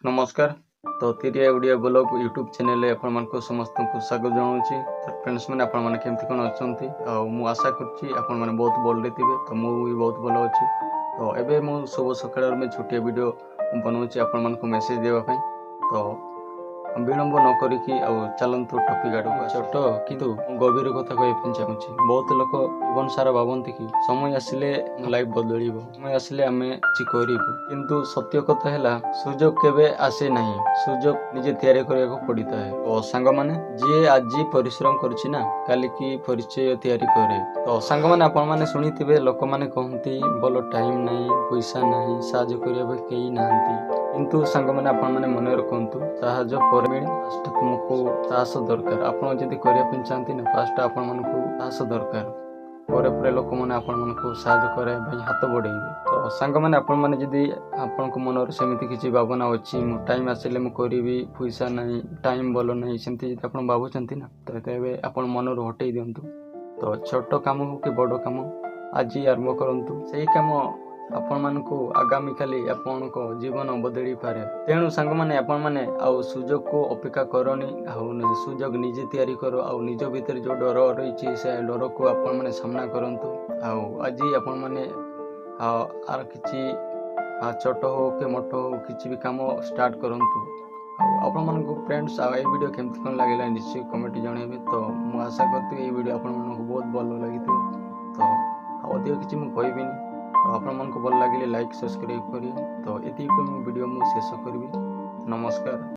नमस्कार। तो तिरिया ओडिया ब्लॉग यूट्यूब चैनल आपको समस्त को स्वागत जनाऊँगी। तो फ्रेंड्स मैंने आपने केमती कौन अच्छा मु आशा करुँची आपण मैंने बहुत भले थे। तो मुझे बहुत भल अच्छी। तो एबे मु शुभ सकाळ में छोटिया वीडियो बनाऊँगी आपण को मेसेज देवाई। तो विलंब न करिकी चलतु टॉपिक आड़ छोट किंतु गभीर कथा कहना चाहूँगी। बहुत लोग जीवन सारा भावती कि समय आसिले लाइफ बदल, समय आसिले आम किसी करूँ, किंतु सत्य कथा है सुजोग केवे आसे ना, सुजोग निजे तैयारी करने पड़ी थाए। तो सांग मैंने जी आज परिश्रम करना काली की परिचय तैयारी करे। तो सांग मैंने आपण मैंने शुणी लोक मैंने कहती भल टाइम ना, पैसा ना, साहय करने कई ना, किंतु सांग मैंने आपण मैंने मन रखु साहय फास्ट तुमको साहस दरकार। आपड़ जब करने चाहती ना फास्ट आपण मानक साहस दरकार। पर लोक मैंने आपण मानक साहय कराई हाथ बढ़ेबे। तो सांग मैंने आपण मैंने जदि आपण मन सेमती किसी भावना अच्छी टाइम आसिले मुझे पैसा ना, टाइम भल ना, सेमती आप भावुंट ना तो आप मन हटई दिंतु। तो छोट कम हो कि बड़ कम आज आरंभ करूँ से कम आपण मानक आगामी काली आपण जीवन बदली पारे। तेणु सांग मैंने आपण मैंने सुजोग को अपेक्षा करनी, सुजोग निजे तैयारी करो। निज भीतर जो डर रही से डर को आपण मैंने सामना करंतु। आज आपण मैंने किसी छोट हो कि मोट हो किसी भी काम स्टार्ट करंतु। आपण मानक फ्रेंड्स ये वीडियो केमती कौन लगे निश्चय कमेंट जनइबे। तो मु आशा करती ये वीडियो आपण मानक बहुत भल लगी। तो अधिक किसी मुझे कहबिनी। तो आपण मानक भल लगे लाइक सब्सक्राइब करी। तो ये वीडियो मुझे शेष करी। नमस्कार।